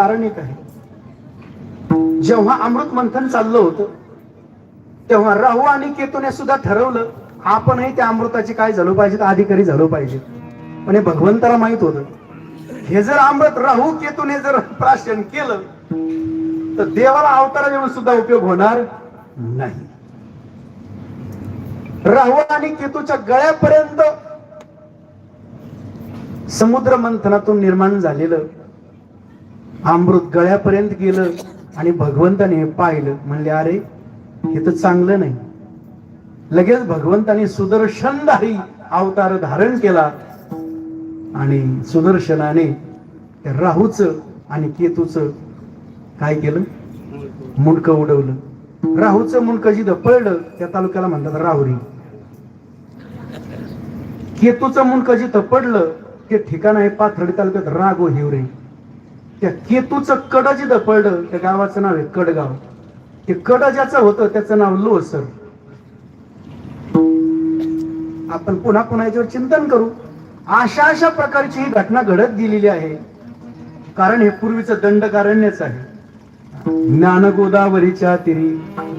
कारण एक आहे, जेव्हा अमृत मंथन चाललं होतं तेव्हा राहू आणि केतूने सुद्धा ठरवलं आपणही त्या अमृताची काय झालो पाहिजेत, अधिकारी झालो पाहिजेत. पण हे भगवंताला माहित होतं, हे जर अमृत राहू केतूने जर प्राशन केलं तर देवाला अवतारा देऊन सुद्धा उपयोग होणार नाही. राहू आणि केतूच्या गळ्यापर्यंत समुद्र मंथनातून निर्माण झालेलं अमृत गळ्यापर्यंत गेलं आणि भगवंताने पाहिलं, म्हणले अरे हे तर चांगलं नाही. लगेच भगवंताने सुदर्शनधारी अवतार धारण केला आणि सुदर्शनाने राहूच आणि केतूच काय केलं, मुंडकं उडवलं. राहूचं मुंडकं जिथं पडलं त्या तालुक्याला म्हणतात राहुरी. केतूचं मुंडकं जिथं पडलं ते ठिकाण आहे पाथर्डी तालुक्यात रागो हिवरे. त्या केतूचं कड जिथं पडलं त्या गावाचं नाव आहे कडगाव. ते कड ज्याचं होतं त्याचं नाव लोसर. आपण पुन्हा पुन्हा याच्यावर चिंतन करू. अशा प्रकारची ही घटना घडत गेलेली आहे, कारण हे पूर्वीचं दंडकारण्यच आहे. ज्ञान गोदावरीच्या तीरी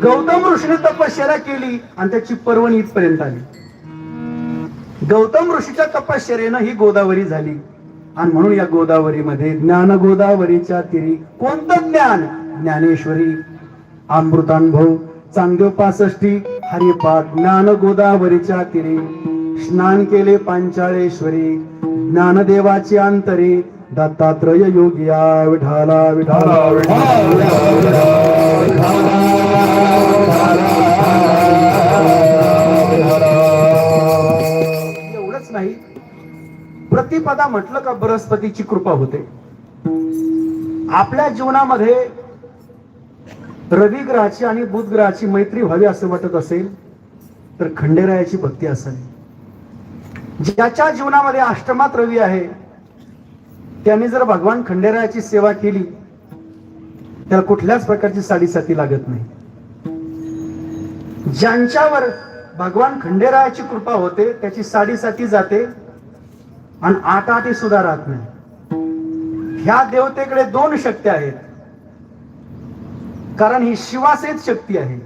गौतम ऋषीने तपश्चर्या केली आणि त्याची पर्वणी इथपर्यंत आली. गौतम ऋषीच्या तपश्चर्येनं ही गोदावरी झाली आणि म्हणून या गोदावरीमध्ये ज्ञान गोदावरीच्या तीरी कोणतं ज्ञान, ज्ञानेश्वरी अमृतानुभव चांगदेव 65 हरिपाठ ज्ञान गोदावरीच्या तीरी स्नान केले पांचाळेश्वरी ज्ञानदेवाची अंतरी दत्तात्रय योगिया विठाला विठाला एवढंच नाही, प्रतिपदा म्हटलं का बृहस्पतीची कृपा होते. आपल्या जीवनामध्ये रवी ग्रहाची आणि बुध ग्रहाची मैत्री व्हावी असं वाटत असेल तर खंडेरायाची भक्ती असावी. ज्याच्या जीवनामध्ये अष्टमात रवी आहे त्याने जर भगवान खंडेरायाची सेवा केली त्याला कुठल्याच प्रकारची साडीसाती लागत नाही. ज्यांच्यावर भगवान खंडेरायाची कृपा होते त्याची साडीसाती जाते आणि आटाटी सुद्धा राहत नाही. ह्या देवतेकडे दोन शक्ती आहेत, कारण ही शिवासहित शक्ती आहे.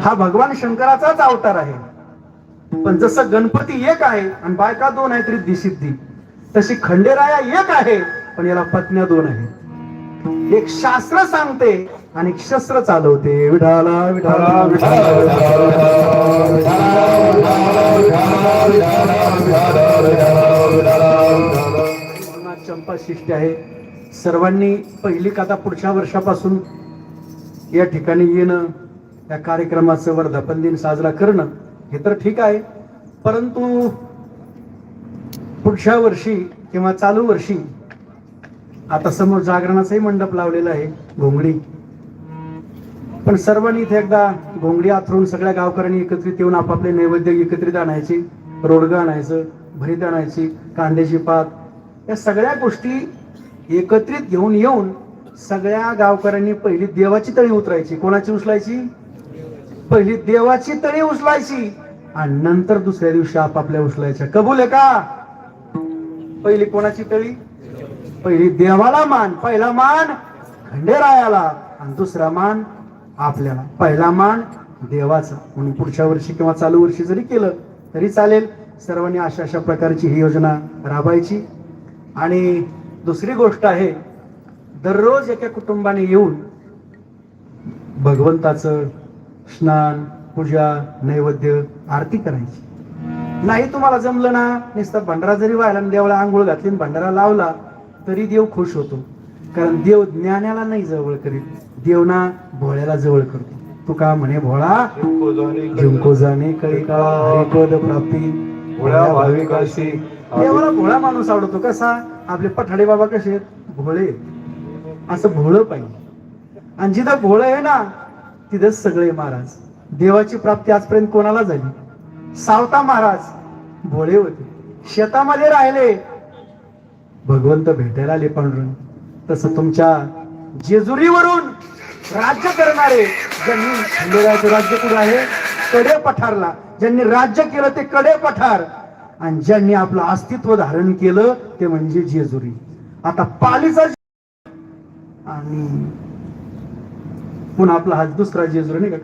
हा भगवान शंकराचाच अवतार आहे. पण जसं गणपती एक आहे आणि बायका दोन आहेत रिद्धी सिद्धी, तशी खंडेराया एक आहे पण याला पत्न्या दोन आहेत. एक शास्त्र सांगते आणि एक शस्त्र चालवते. विठाला विठाला चंपा शिष्ट आहे. सर्वांनी पहिली कथा पुढच्या वर्षापासून या ठिकाणी येणं, या कार्यक्रमाचं वर्धापन दिन साजरा करणं हे तर ठीक आहे, परंतु पुढच्या वर्षी किंवा चालू वर्षी आता समोर जागरणाचाही मंडप लावलेला आहे घोंगडी. पण सर्वांनी इथे एकदा घोंगडी आथरून सगळ्या गावकऱ्यांनी एकत्रित येऊन आपापले नैवेद्य एकत्रित आणायचे. रोडगं आणायचं, भरीत आणायची, कांद्याची पात, या सगळ्या गोष्टी एकत्रित घेऊन येऊन सगळ्या गावकऱ्यांनी पहिली देवाची तळी उतरायची. कोणाची उचलायची? पहिली देवाची तळी उचलायची आणि नंतर दुसऱ्या दिवशी आपापल्या उचलायच्या. कबूल आहे का? पहिली कोणाची तळी? पहिली देवाला मान. पहिला मान खंडेरायाला आणि दुसरा मान आपल्याला. पहिला मान देवाचा. म्हणून पुढच्या वर्षी किंवा चालू वर्षी जरी केलं तरी चालेल. सर्वांनी अशा प्रकारची ही योजना राबवायची. आणि दुसरी गोष्ट आहे, दररोज एका कुटुंबाने येऊन भगवंताचं स्नान, पूजा, नैवेद्य, आरती करायची. नाही तुम्हाला जमलं ना, नुसतं भंडारा जरी व्हायला देवाला आंघोळ घातली भंडारा लावला तरी देव खुश होतो. कारण देव ज्ञानाला नाही जवळ करीत, देव ना भोळ्याला जवळ करतो. तू का म्हणे भोळा जिंको जाणे कळी काळा हरिपद प्राप्ती भोळ्या भाविकाशी. देवाला भोळा माणूस आवडतो. कसा? आपले पठाडे बाबा कसे आहेत? भोळे. असं भोळं पाहिजे. आणि जिथं भोळं आहे ना तिथंच सगळे महाराज. देवाची प्राप्ती आजपर्यंत कोणाला झाली? सावता महाराज भोळे होते, शेतामध्ये राहिले, भगवंत भेटायला आले पांडुरंग. तसं तुमच्या जेजुरीवरून राज्य करणारे ज्यांनी खंडेरायाचं राज्य कुठं आहे? कडे पठारला. ज्यांनी राज्य केलं ते कडे पठार आणि ज्यांनी आपलं अस्तित्व धारण केलं ते म्हणजे जेजुरी. आता पालीचा आणि पुन्हा आपला हा दुसरा जेजुरी नाही का